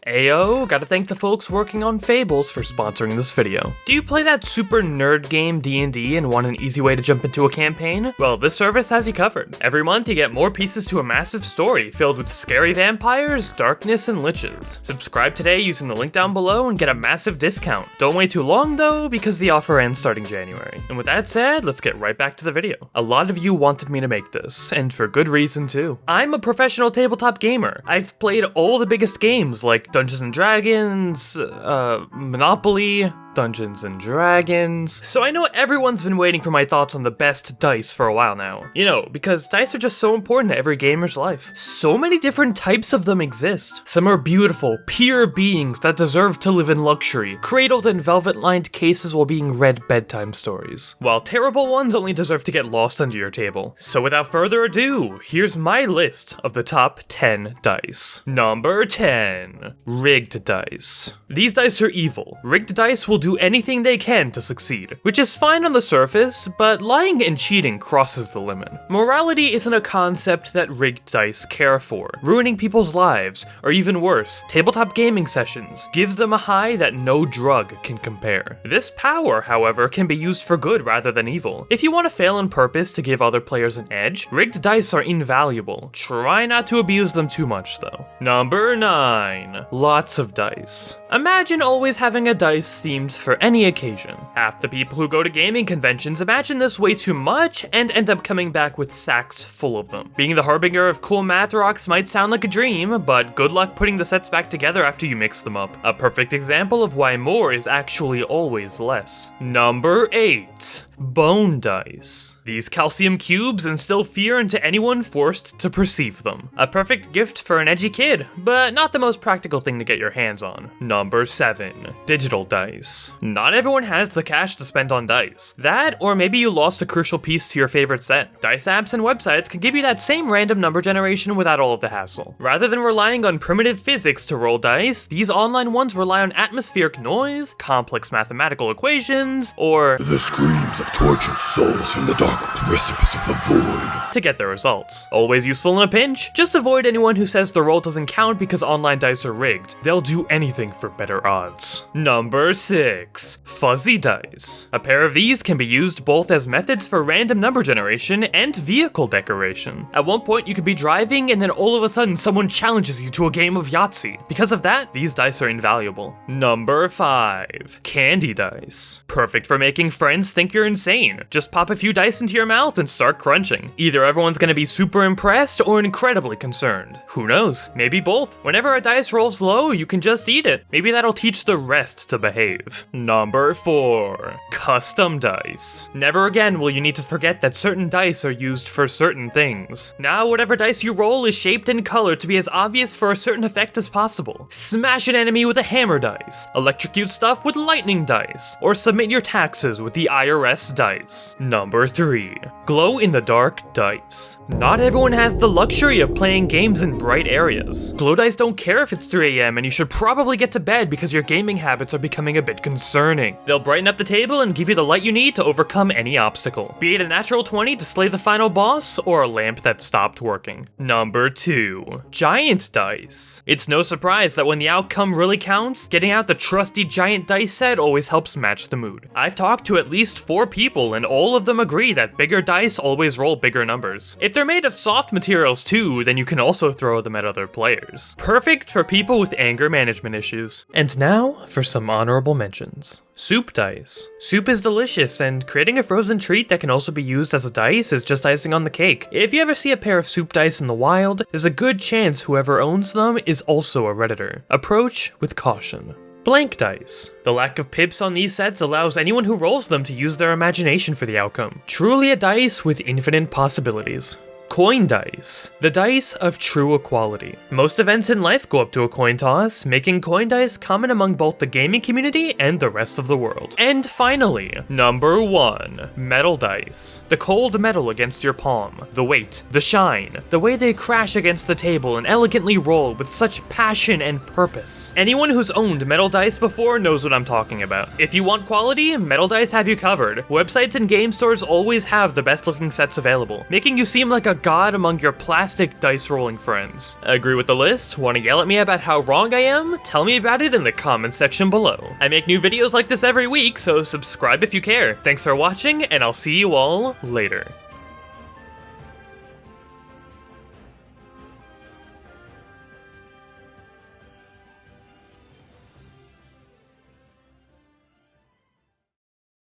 Ayo, gotta thank the folks working on Fables for sponsoring this video. Do you play that super nerd game D&D and want an easy way to jump into a campaign? Well, this service has you covered. Every month you get more pieces to a massive story filled with scary vampires, darkness, and liches. Subscribe today using the link down below and get a massive discount. Don't wait too long though, because the offer ends starting January. And with that said, let's get right back to the video. A lot of you wanted me to make this, and for good reason too. I'm a professional tabletop gamer. I've played all the biggest games like Dungeons & Dragons, Monopoly, Dungeons & Dragons. So I know everyone's been waiting for my thoughts on the best dice for a while now. You know, because dice are just so important to every gamer's life. So many different types of them exist. Some are beautiful, pure beings that deserve to live in luxury, cradled in velvet-lined cases while being read bedtime stories. While terrible ones only deserve to get lost under your table. So without further ado, here's my list of the top 10 dice. Number 10. Rigged dice. These dice are evil. Rigged dice will do anything they can to succeed, which is fine on the surface, but lying and cheating crosses the limit. Morality isn't a concept that rigged dice care for. Ruining people's lives, or even worse, tabletop gaming sessions, gives them a high that no drug can compare. This power, however, can be used for good rather than evil. If you want to fail on purpose to give other players an edge, rigged dice are invaluable. Try not to abuse them too much though. Number 9. Lots of dice. Imagine always having a dice themed for any occasion. Half the people who go to gaming conventions imagine this way too much and end up coming back with sacks full of them. Being the harbinger of cool math rocks might sound like a dream, but good luck putting the sets back together after you mix them up. A perfect example of why more is actually always less. Number 8. Bone dice. These calcium cubes instill fear into anyone forced to perceive them. A perfect gift for an edgy kid, but not the most practical thing to get your hands on. Number 7. Digital dice. Not everyone has the cash to spend on dice. That, or maybe you lost a crucial piece to your favorite set. Dice apps and websites can give you that same random number generation without all of the hassle. Rather than relying on primitive physics to roll dice, these online ones rely on atmospheric noise, complex mathematical equations, or the screams of tortured souls from the dark precipice of the void to get the results. Always useful in a pinch. Just avoid anyone who says the roll doesn't count because online dice are rigged. They'll do anything for better odds. Number 6. Fuzzy dice. A pair of these can be used both as methods for random number generation and vehicle decoration. At one point you could be driving and then all of a sudden someone challenges you to a game of Yahtzee. Because of that, these dice are invaluable. Number 5. Candy dice. Perfect for making friends think you're insane. Just pop a few dice into your mouth and start crunching. Either everyone's gonna be super impressed or incredibly concerned. Who knows? Maybe both. Whenever a dice rolls low, you can just eat it. Maybe that'll teach the rest to behave. Number 4. Custom dice. Never again will you need to forget that certain dice are used for certain things. Now whatever dice you roll is shaped and colored to be as obvious for a certain effect as possible. Smash an enemy with a hammer dice, electrocute stuff with lightning dice, or submit your taxes with the IRS dice. Number 3. Glow-in-the-dark dice. Not everyone has the luxury of playing games in bright areas. Glow dice don't care if it's 3 AM and you should probably get to bed because your gaming habits are becoming a bit concerning. They'll brighten up the table and give you the light you need to overcome any obstacle. Be it a natural 20 to slay the final boss, or a lamp that stopped working. Number 2. Giant dice. It's no surprise that when the outcome really counts, getting out the trusty giant dice set always helps match the mood. I've talked to at least 4 people and all of them agree that bigger dice always roll bigger numbers. If they're made of soft materials too, then you can also throw them at other players. Perfect for people with anger management issues. And now for some honorable mentions. Soup dice. Soup is delicious, and creating a frozen treat that can also be used as a dice is just icing on the cake. If you ever see a pair of soup dice in the wild, there's a good chance whoever owns them is also a Redditor. Approach with caution. Blank dice. The lack of pips on these sets allows anyone who rolls them to use their imagination for the outcome. Truly a dice with infinite possibilities. Coin dice. The dice of true equality. Most events in life go up to a coin toss, making coin dice common among both the gaming community and the rest of the world. And finally, number 1. Metal dice. The cold metal against your palm, the weight, the shine, the way they crash against the table and elegantly roll with such passion and purpose. Anyone who's owned metal dice before knows what I'm talking about. If you want quality, metal dice have you covered. Websites and game stores always have the best looking sets available, making you seem like a god among your plastic dice rolling friends. Agree with the list? Want to yell at me about how wrong I am? Tell me about it in the comments section below. I make new videos like this every week, so subscribe if you care. Thanks for watching, and I'll see you all later.